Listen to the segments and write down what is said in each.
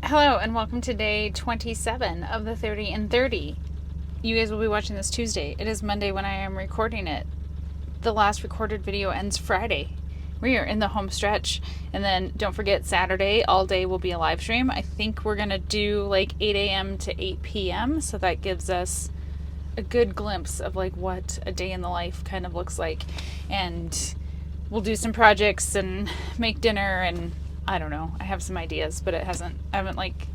Hello and welcome to day 27 of the 30 and 30. You guys will be watching this Tuesday. It is Monday when I am recording it. The last recorded video ends Friday. We are in the home stretch. And then don't forget Saturday, all day will be a live stream. I think we're going to do like 8 a.m. to 8 p.m. So that gives us a good glimpse of like what a day in the life kind of looks like. And we'll do some projects and make dinner and I don't know. I have some ideas, but I haven't like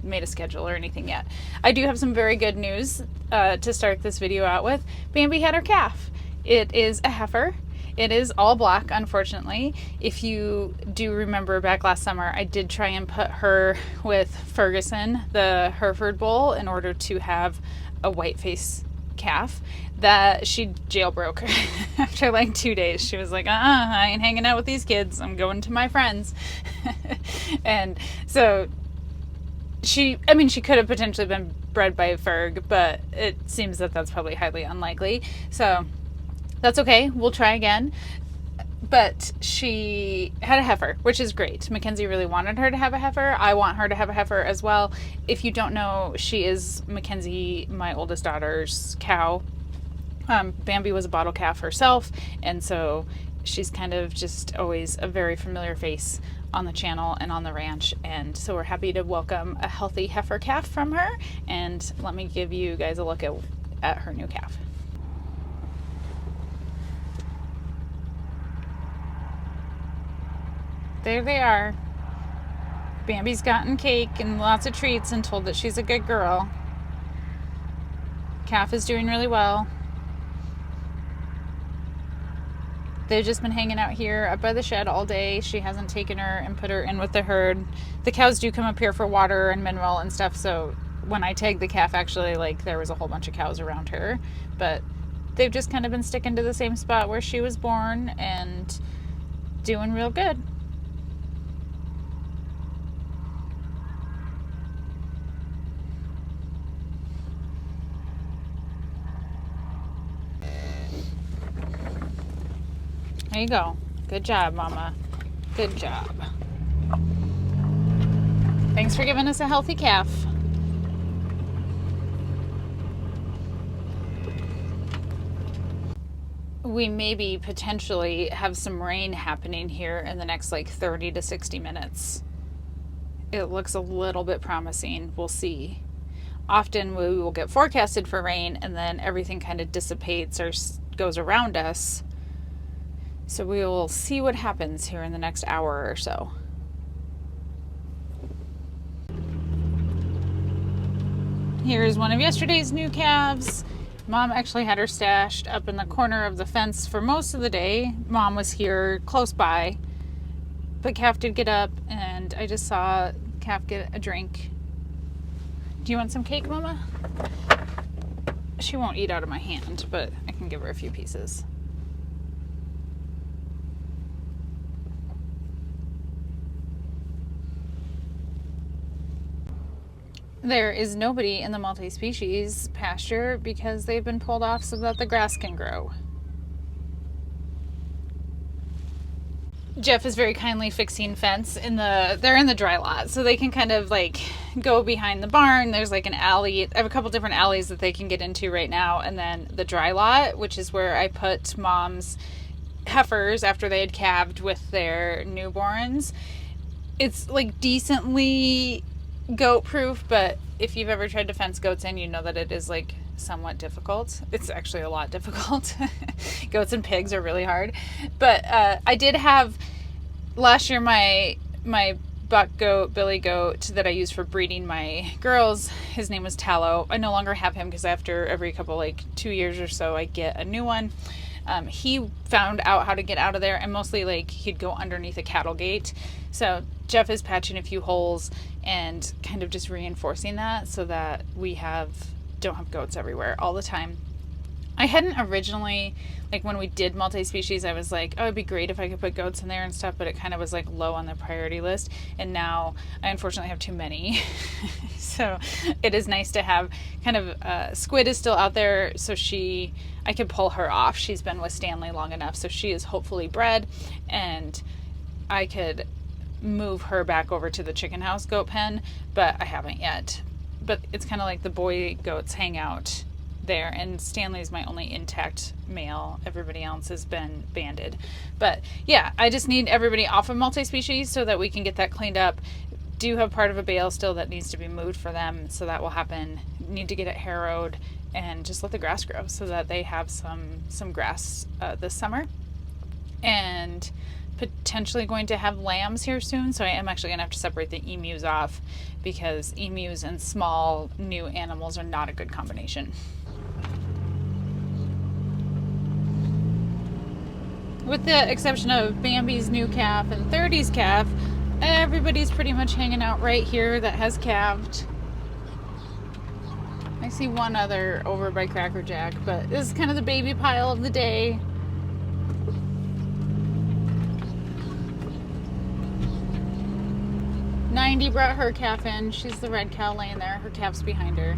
made a schedule or anything yet. I do have some very good news to start this video out with. Bambi had her calf. It is a heifer. It is all black, unfortunately. If you do remember back last summer, I did try and put her with Ferguson, the Hereford bull, in order to have a white face calf. That she jailbroke after like 2 days. She was like, I ain't hanging out with these kids. I'm going to my friends. And so she could have potentially been bred by Ferg, but it seems that that's probably highly unlikely. So that's okay. We'll try again. But she had a heifer, which is great. Mackenzie really wanted her to have a heifer. I want her to have a heifer as well. If you don't know, she is Mackenzie, my oldest daughter's cow. Bambi was a bottle calf herself, and so she's kind of just always a very familiar face on the channel and on the ranch, and so we're happy to welcome a healthy heifer calf from her. And let me give you guys a look at her new calf. There they are. Bambi's gotten cake and lots of treats and told that she's a good girl. Calf is doing really well. They've just been hanging out here up by the shed all day. She hasn't taken her and put her in with the herd. The cows do come up here for water and mineral and stuff, so when I tagged the calf, actually, like, there was a whole bunch of cows around her. But they've just kind of been sticking to the same spot where she was born and doing real good. There you go. Good job, Mama. Good job. Thanks for giving us a healthy calf. We maybe potentially have some rain happening here in the next like 30 to 60 minutes. It looks a little bit promising. We'll see. Often we will get forecasted for rain and then everything kind of dissipates or goes around us. So we will see what happens here in the next hour or so. Here's one of yesterday's new calves. Mom actually had her stashed up in the corner of the fence for most of the day. Mom was here close by, but calf did get up and I just saw calf get a drink. Do you want some cake, Mama? She won't eat out of my hand, but I can give her a few pieces. There is nobody in the multi-species pasture because they've been pulled off so that the grass can grow. Jeff is very kindly fixing fence they're in the dry lot, so they can kind of like go behind the barn. There's like an alley. I have a couple different alleys that they can get into right now, and then the dry lot, which is where I put Mom's heifers after they had calved with their newborns. It's like decently goat proof, but if you've ever tried to fence goats in, you know that it is like somewhat difficult. It's actually a lot difficult. Goats and pigs are really hard. But I did have last year my buck goat, billy goat that I used for breeding my girls. His name was Tallow. I no longer have him because after every couple, like 2 years or so, I get a new one. He found out how to get out of there, and mostly like he'd go underneath a cattle gate. So Jeff is patching a few holes and kind of just reinforcing that so that we don't have goats everywhere all the time. I hadn't originally, like when we did multi-species, I was like, oh, it'd be great if I could put goats in there and stuff, but it kind of was like low on the priority list. And now I unfortunately have too many. So it is nice to have kind of, Squid is still out there, so I could pull her off. She's been with Stanley long enough, so she is hopefully bred, and I could move her back over to the chicken house goat pen, but I haven't yet. But it's kind of like the boy goats hang out there, and Stanley's my only intact male. Everybody else has been banded. But yeah, I just need everybody off of multi-species so that we can get that cleaned up. Do have part of a bale still that needs to be moved for them, so that will happen. Need to get it harrowed and just let the grass grow so that they have some grass this summer. And potentially going to have lambs here soon, so I am actually going to have to separate the emus off, because emus and small new animals are not a good combination. With the exception of Bambi's new calf and 30's calf, everybody's pretty much hanging out right here that has calved. I see one other over by Cracker Jack, but this is kind of the baby pile of the day. Ninety brought her calf in. She's the red cow laying there. Her calf's behind her.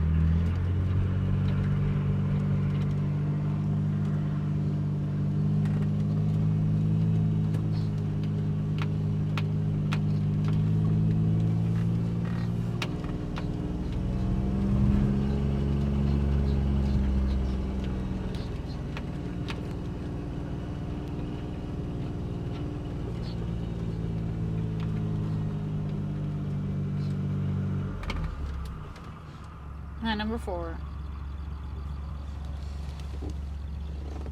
Number 4.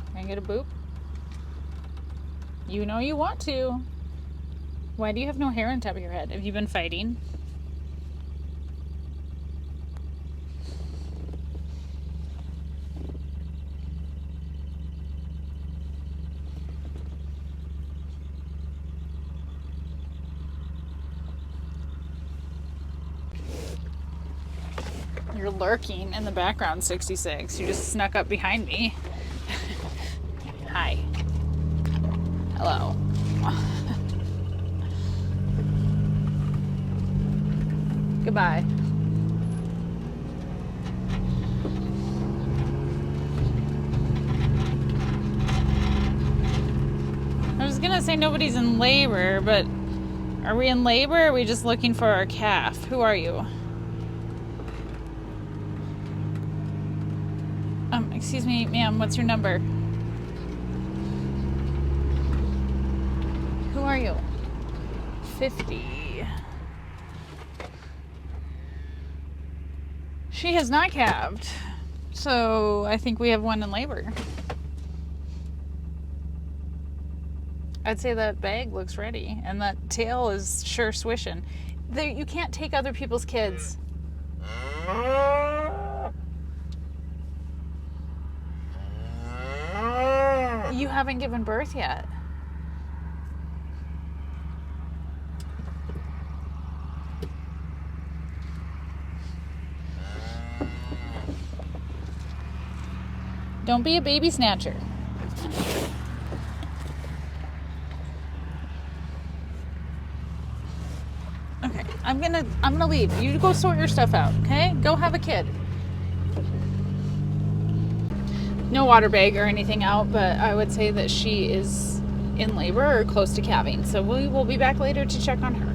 Can I get a boop? You know you want to. Why do you have no hair on top of your head? Have you been fighting? You're lurking in the background, 66. You just snuck up behind me. Hi. Hello. Goodbye. I was gonna say nobody's in labor, but are we in labor, or are we just looking for our calf? Who are you? Excuse me, ma'am, what's your number? Who are you? 50. She has not calved, so I think we have one in labor. I'd say that bag looks ready, and that tail is sure swishing. You can't take other people's kids. You haven't given birth yet. Don't be a baby snatcher. Okay, I'm gonna leave. You go sort your stuff out, okay? Go have a kid. No water bag or anything out, but I would say that she is in labor or close to calving. So we will be back later to check on her.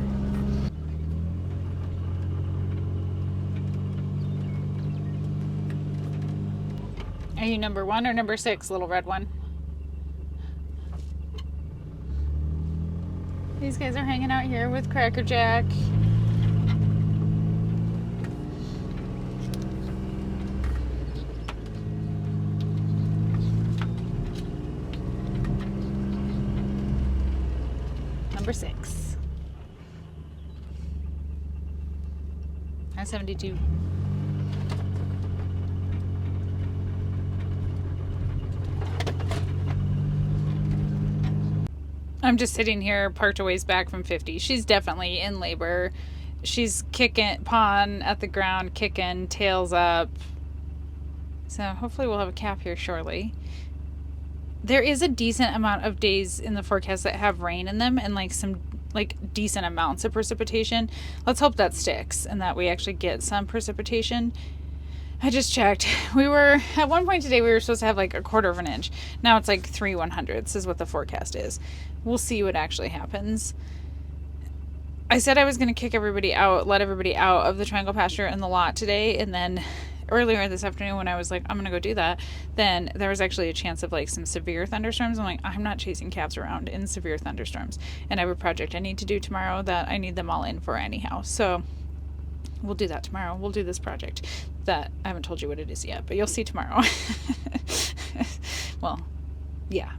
Are you number 1 or number 6, little red one? These guys are hanging out here with Cracker Jack. Number 6. I'm 72. I'm just sitting here parked a ways back from 50. She's definitely in labor. She's kicking, pawing at the ground, kicking, tails up. So hopefully we'll have a calf here shortly. There is a decent amount of days in the forecast that have rain in them, and some decent amounts of precipitation. Let's hope that sticks and that we actually get some precipitation. I just checked. At one point today, we were supposed to have like a quarter of an inch. Now it's like 3/100ths is what the forecast is. We'll see what actually happens. I said I was going to kick everybody out, let everybody out of the triangle pasture in the lot today, and then earlier this afternoon when I was like, I'm going to go do that, then there was actually a chance of like some severe thunderstorms. I'm like, I'm not chasing calves around in severe thunderstorms. And I have a project I need to do tomorrow that I need them all in for anyhow. So we'll do that tomorrow. We'll do this project that I haven't told you what it is yet, but you'll see tomorrow. Well, yeah.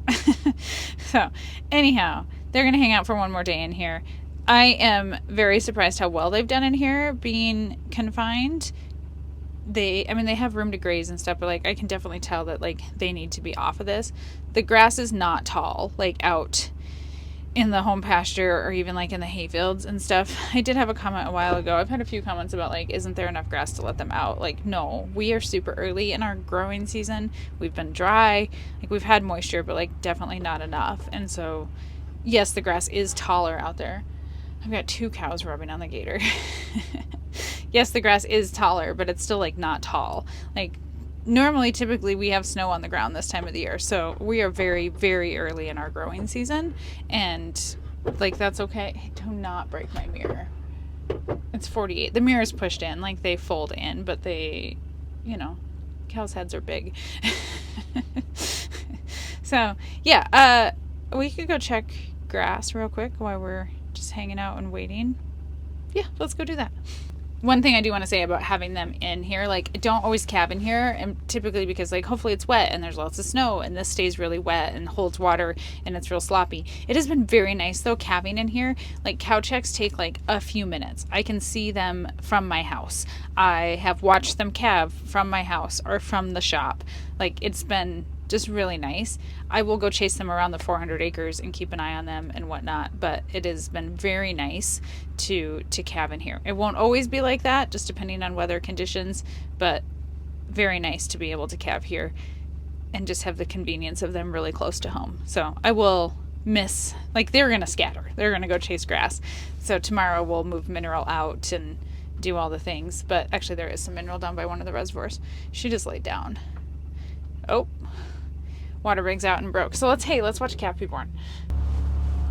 So anyhow, they're going to hang out for one more day in here. I am very surprised how well they've done in here being confined. They have room to graze and stuff, but like I can definitely tell that like they need to be off of this. The grass is not tall, like out in the home pasture or even like in the hayfields and stuff. I did have a comment a while ago. I've had a few comments about like, isn't there enough grass to let them out? Like, no, we are super early in our growing season. We've been dry, like we've had moisture, but like definitely not enough. And so yes, the grass is taller out there. I've got 2 cows rubbing on the gator. Yes, the grass is taller, but it's still like not tall. Like normally, typically we have snow on the ground this time of the year. So we are very, very early in our growing season. And like, that's okay. Do not break my mirror. It's 48. The mirror is pushed in, like they fold in, but they, you know, cows' heads are big. So yeah, we could go check grass real quick while we're just hanging out and waiting. Yeah, let's go do that. One thing I do want to say about having them in here, like don't always calve in here, and typically because like hopefully it's wet and there's lots of snow and this stays really wet and holds water and it's real sloppy. It has been very nice though calving in here. Like cow checks take like a few minutes. I can see them from my house. I have watched them calve from my house or from the shop. Like it's been just really nice. I will go chase them around the 400 acres and keep an eye on them and whatnot, but it has been very nice to calve in here. It won't always be like that, just depending on weather conditions, but very nice to be able to calve here and just have the convenience of them really close to home. So I will miss, like they're going to scatter. They're going to go chase grass. So tomorrow we'll move Mineral out and do all the things, but actually there is some Mineral down by one of the reservoirs. She just laid down. Oh, water brings out and broke. So let's watch a calf be born.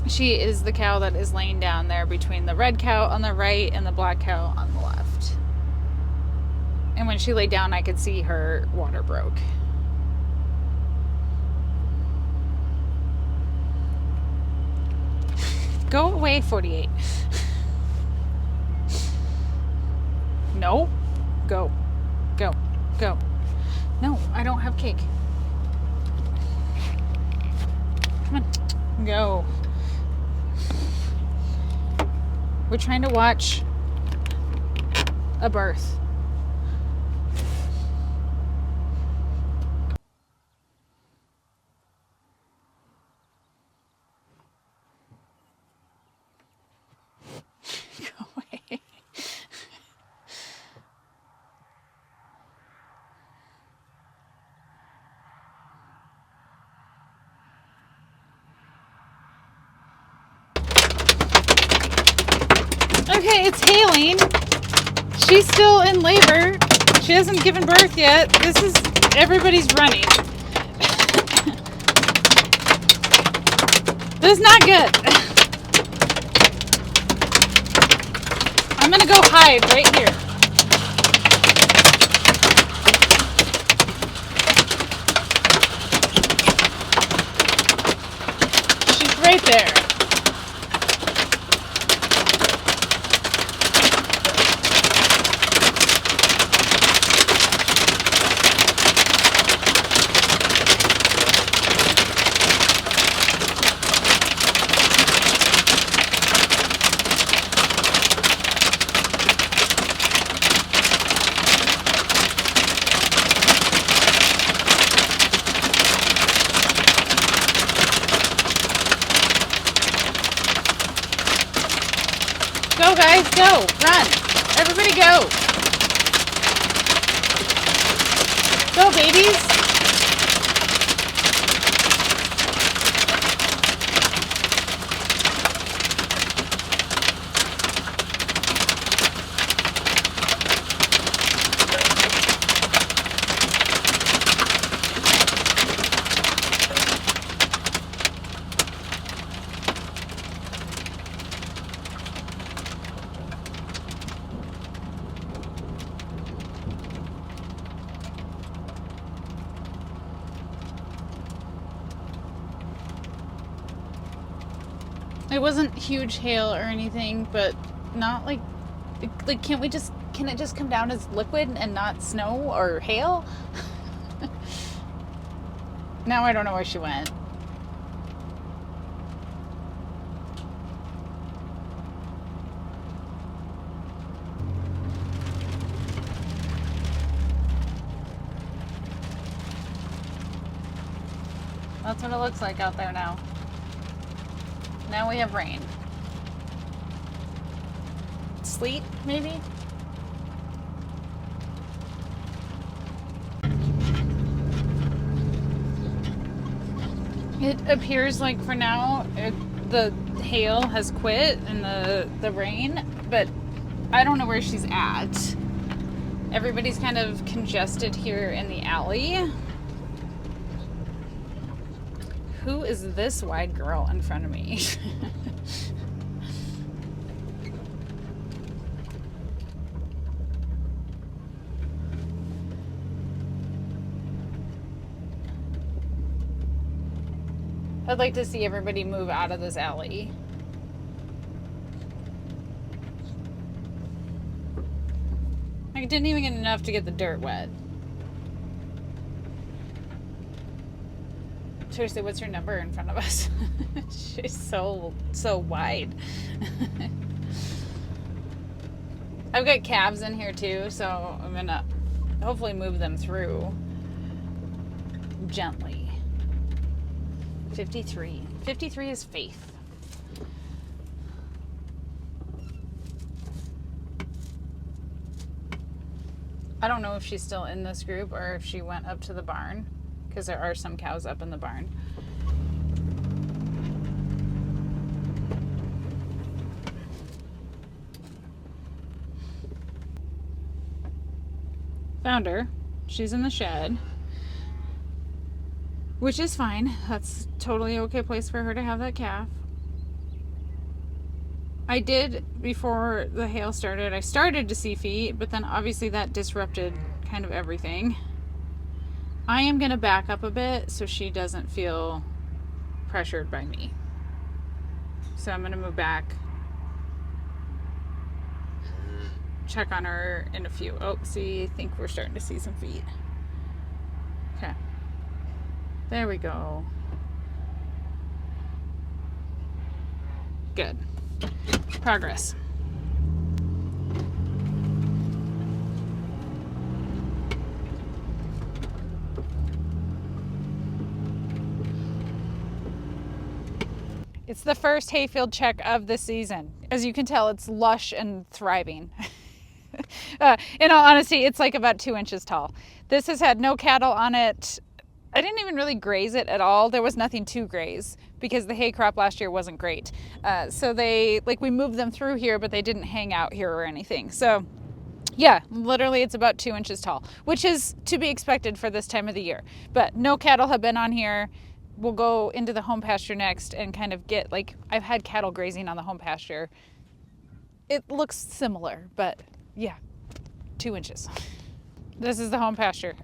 She is the cow that is laying down there between the red cow on the right and the black cow on the left. And when she laid down, I could see her water broke. Go away, 48. No. Go. Go. Go. No, I don't have cake. Come on. Go. We're trying to watch a birth. Go away. Okay, it's hailing. She's still in labor. She hasn't given birth yet. Everybody's running. This is not good. I'm gonna go hide right here. She's right there. Go, guys, go. Run. Everybody go. Go, babies. It wasn't huge hail or anything, but not like can it just come down as liquid and not snow or hail? Now I don't know where she went. That's what it looks like out there now. Now we have rain. Sleet, maybe? It appears like for now the hail has quit and the rain, but I don't know where she's at. Everybody's kind of congested here in the alley. Who is this wide girl in front of me? I'd like to see everybody move out of this alley. I didn't even get enough to get the dirt wet. Seriously, what's her number in front of us? She's so wide. I've got calves in here too, so I'm gonna hopefully move them through gently. 53. 53 is Faith. I don't know if she's still in this group or if she went up to the barn, because there are some cows up in the barn. Found her. She's in the shed, which is fine. That's totally okay place for her to have that calf. I did, before the hail started, I started to see feet, but then obviously that disrupted kind of everything. I am going to back up a bit so she doesn't feel pressured by me. So I'm going to move back, check on her in a few. Oh, see, I think we're starting to see some feet. Okay. There we go. Good. Progress. It's the first hayfield check of the season. As you can tell, it's lush and thriving. In all honesty, it's like about 2 inches tall. This has had no cattle on it. I didn't even really graze it at all. There was nothing to graze because the hay crop last year wasn't great. So we moved them through here, but they didn't hang out here or anything. So yeah, literally it's about 2 inches tall, which is to be expected for this time of the year. But no cattle have been on here. We'll go into the home pasture next and kind of get, I've had cattle grazing on the home pasture. It looks similar, but yeah, 2 inches. This is the home pasture.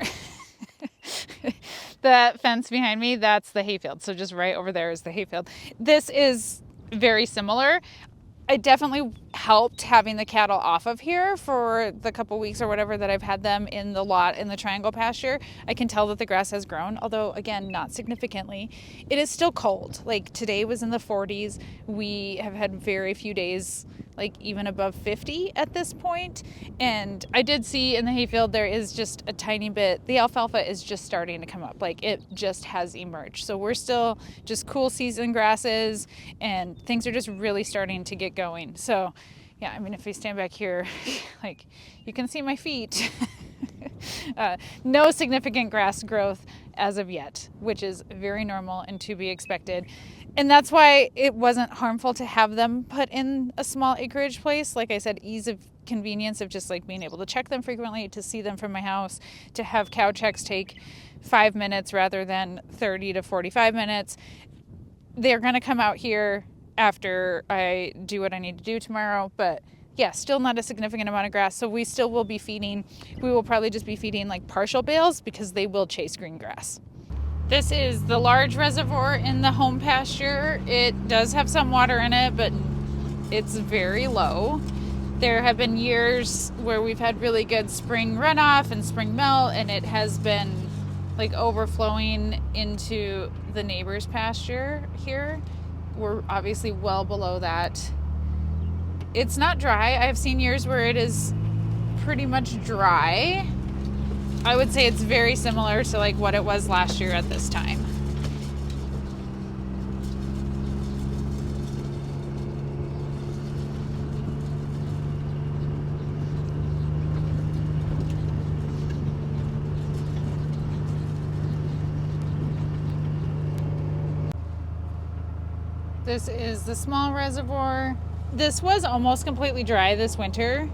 That fence behind me, that's the hayfield. So just right over there is the hayfield. This is very similar. It definitely helped having the cattle off of here for the couple weeks or whatever that I've had them in the lot in the triangle pasture. I can tell that the grass has grown, although again, not significantly. It is still cold. Like today was in the 40s. We have had very few days even above 50 at this point. And I did see in the hayfield there is just a tiny bit, the alfalfa is just starting to come up. It just has emerged. So we're still just cool season grasses and things are just really starting to get going. So yeah, I mean, if we stand back here, you can see my feet. No significant grass growth as of yet, which is very normal and to be expected. And that's why it wasn't harmful to have them put in a small acreage place. Like I said, ease of convenience of just being able to check them frequently, to see them from my house, to have cow checks take 5 minutes rather than 30 to 45 minutes. They're going to come out here after I do what I need to do tomorrow, but yeah, still not a significant amount of grass. So we still will be feeding. We will probably just be feeding partial bales because they will chase green grass. This is the large reservoir in the home pasture. It does have some water in it, but it's very low. There have been years where we've had really good spring runoff and spring melt, and it has been like overflowing into the neighbor's pasture here. We're obviously well below that. It's not dry. I've seen years where it is pretty much dry. I would say it's very similar to like what it was last year at this time. This is the small reservoir. This was almost completely dry this winter.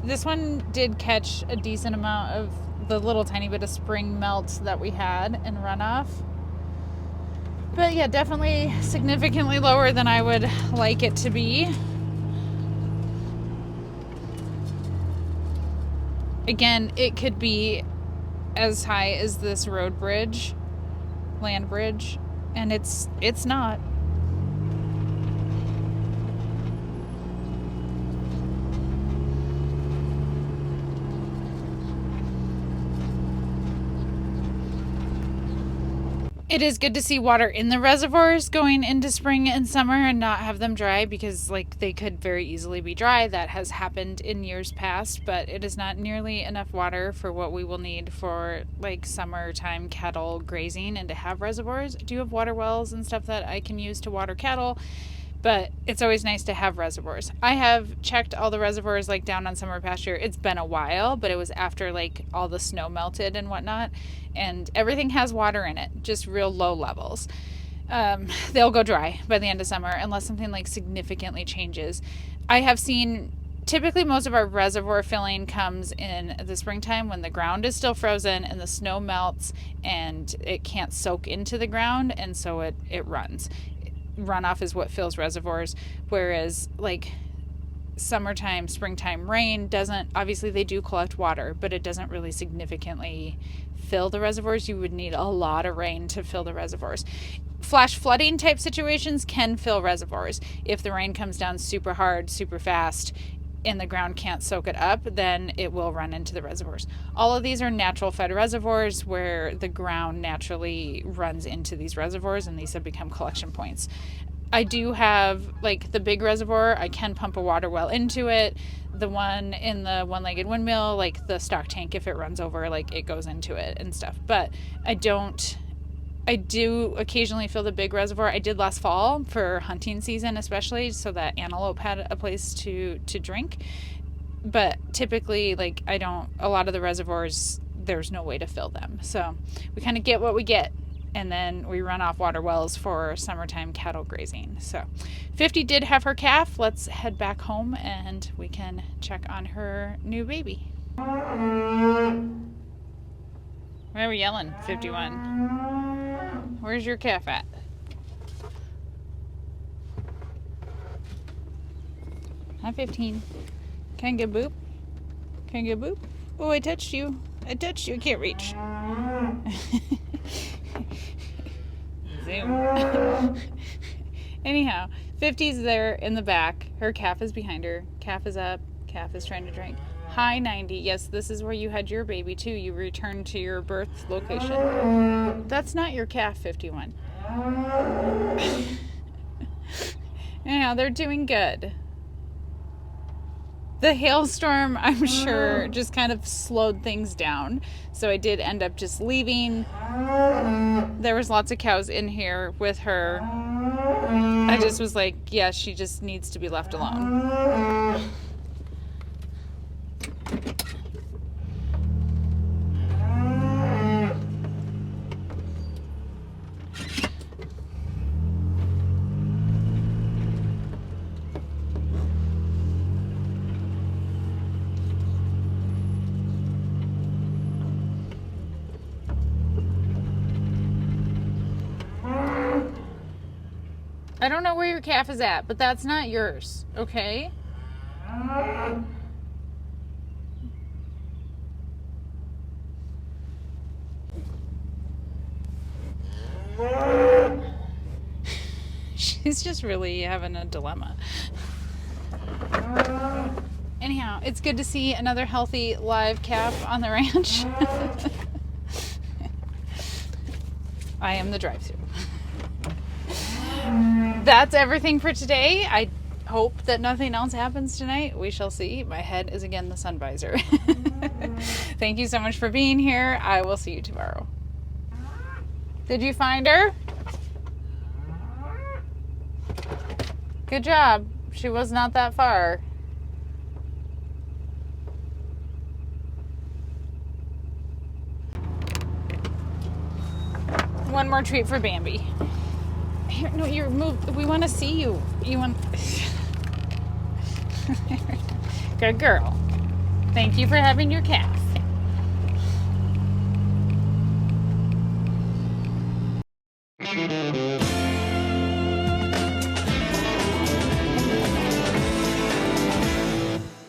This one did catch a decent amount of the little tiny bit of spring melt that we had and runoff. But yeah, definitely significantly lower than I would like it to be. Again, it could be as high as this road bridge, land bridge, and it's not. It is good to see water in the reservoirs going into spring and summer and not have them dry, because like they could very easily be dry. That has happened in years past, but it is not nearly enough water for what we will need for like summertime cattle grazing and to have reservoirs. I do have water wells and stuff that I can use to water cattle, but it's always nice to have reservoirs. I have checked all the reservoirs like down on summer pasture. It's been a while, but it was after like all the snow melted and whatnot, and everything has water in it, just real low levels. They'll go dry by the end of summer unless something like significantly changes. I have seen typically most of our reservoir filling comes in the springtime when the ground is still frozen and the snow melts and it can't soak into the ground, and so it runs. Runoff is what fills reservoirs, whereas like summertime, springtime rain doesn't, obviously they do collect water, but it doesn't really significantly fill the reservoirs. You would need a lot of rain to fill the reservoirs. Flash flooding type situations can fill reservoirs. If the rain comes down super hard, super fast, and the ground can't soak it up, then it will run into the reservoirs. All of these are natural fed reservoirs where the ground naturally runs into these reservoirs, and these have become collection points. I do have like the big reservoir, I can pump a water well into it. The one in the one-legged windmill, like the stock tank, if it runs over, like it goes into it and stuff. But I do occasionally fill the big reservoir. I did last fall for hunting season, especially so that antelope had a place to drink. But typically, like a lot of the reservoirs, there's no way to fill them. So we kind of get what we get. And then we run off water wells for summertime cattle grazing. So 50 did have her calf. Let's head back home and we can check on her new baby. Why are we yelling, 51? Where's your calf at? Hi, 15. Can I get a boop? Can I get a boop? Oh, I touched you. I can't reach. Zoom. Anyhow, 50's there in the back. Her calf is behind her. Calf is up. Calf is trying to drink. Hi, 90. Yes, this is where you had your baby too. You returned to your birth location. That's not your calf, 51. Anyhow, they're doing good. The hailstorm, I'm sure, just kind of slowed things down. So I did end up just leaving. There was lots of cows in here with her. I just was like, yeah, she just needs to be left alone. I don't know where your calf is at, but that's not yours, okay? She's just really having a dilemma. Anyhow, it's good to see another healthy live calf on the ranch. I am the drive-thru. That's everything for today. I hope that nothing else happens tonight. We shall see. My head is again the sun visor. Thank you so much for being here. I will see you tomorrow. Did you find her? Good job. She was not that far. One more treat for Bambi. Here, no, you're moved. We want to see you. You want... Good girl. Thank you for having your calf.